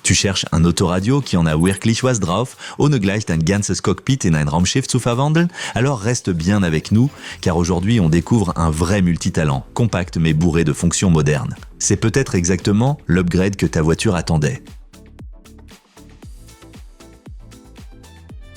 Tu cherches un autoradio qui en a wirklich was drauf, ohne gleich dein ganzes Cockpit in ein Raumschiff zu verwandeln? Alors reste bien avec nous, car aujourd'hui on découvre un vrai multitalent, compact mais bourré de fonctions modernes. C'est peut-être exactement l'upgrade que ta voiture attendait.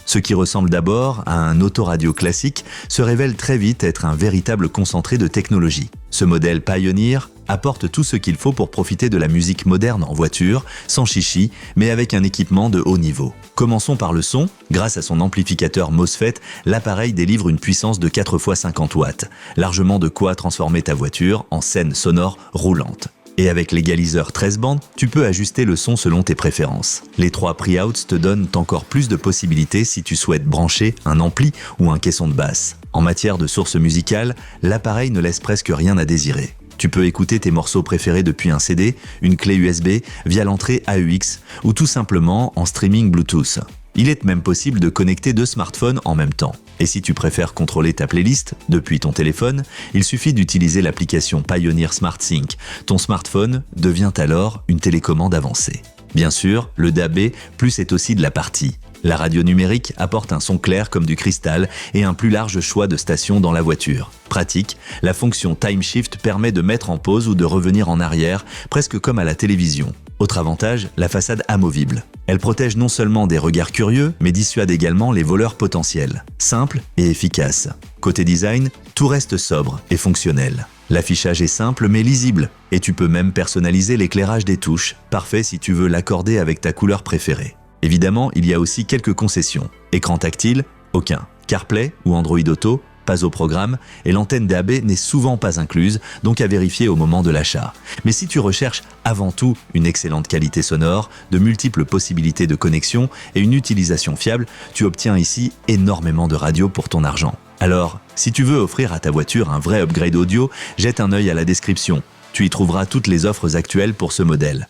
Ce qui ressemble d'abord à un autoradio classique se révèle très vite être un véritable concentré de technologie. Ce modèle Pioneer apporte tout ce qu'il faut pour profiter de la musique moderne en voiture, sans chichi, mais avec un équipement de haut niveau. Commençons par le son. Grâce à son amplificateur MOSFET, l'appareil délivre une puissance de 4x50 watts, largement de quoi transformer ta voiture en scène sonore roulante. Et avec l'égaliseur 13 bandes, tu peux ajuster le son selon tes préférences. Les 3 pre-outs te donnent encore plus de possibilités si tu souhaites brancher un ampli ou un caisson de basse. En matière de source musicale, l'appareil ne laisse presque rien à désirer. Tu peux écouter tes morceaux préférés depuis un CD, une clé USB, via l'entrée AUX ou tout simplement en streaming Bluetooth. Il est même possible de connecter 2 smartphones en même temps. Et si tu préfères contrôler ta playlist depuis ton téléphone, il suffit d'utiliser l'application Pioneer SmartSync. Ton smartphone devient alors une télécommande avancée. Bien sûr, le DAB+ est aussi de la partie. La radio numérique apporte un son clair comme du cristal et un plus large choix de stations dans la voiture. Pratique, la fonction Time Shift permet de mettre en pause ou de revenir en arrière, presque comme à la télévision. Autre avantage, la façade amovible. Elle protège non seulement des regards curieux, mais dissuade également les voleurs potentiels. Simple et efficace. Côté design, tout reste sobre et fonctionnel. L'affichage est simple mais lisible, et tu peux même personnaliser l'éclairage des touches, parfait si tu veux l'accorder avec ta couleur préférée. Évidemment, il y a aussi quelques concessions. Écran tactile? Aucun. CarPlay ou Android Auto? Pas au programme, et l'antenne DAB n'est souvent pas incluse, donc à vérifier au moment de l'achat. Mais si tu recherches avant tout une excellente qualité sonore, de multiples possibilités de connexion et une utilisation fiable, tu obtiens ici énormément de radio pour ton argent. Alors, si tu veux offrir à ta voiture un vrai upgrade audio, jette un œil à la description. Tu y trouveras toutes les offres actuelles pour ce modèle.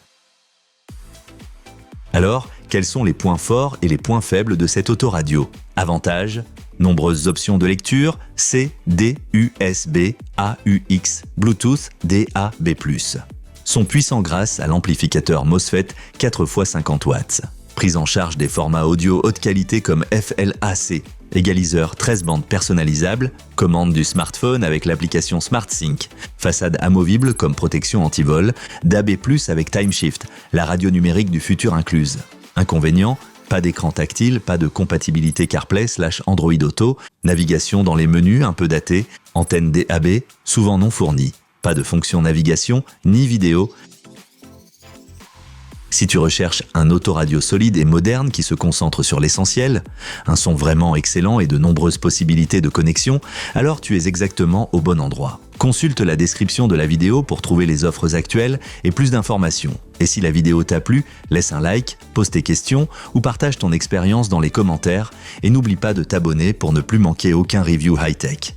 Alors, quels sont les points forts et les points faibles de cette autoradio? Avantages: nombreuses options de lecture, C, D, USB, AUX, Bluetooth, DAB+. Son puissant grâce à l'amplificateur MOSFET 4x50 watts. Prise en charge des formats audio haute qualité comme FLAC. Égaliseur 13 bandes personnalisable, commande du smartphone avec l'application SmartSync, façade amovible comme protection anti-vol, DAB+, avec Time Shift, la radio numérique du futur incluse. Inconvénient: pas d'écran tactile, pas de compatibilité CarPlay/Android Auto, navigation dans les menus un peu datée, antenne DAB, souvent non fournie, pas de fonction navigation ni vidéo. Si tu recherches un autoradio solide et moderne qui se concentre sur l'essentiel, un son vraiment excellent et de nombreuses possibilités de connexion, alors tu es exactement au bon endroit. Consulte la description de la vidéo pour trouver les offres actuelles et plus d'informations. Et si la vidéo t'a plu, laisse un like, pose tes questions ou partage ton expérience dans les commentaires et n'oublie pas de t'abonner pour ne plus manquer aucun review high-tech.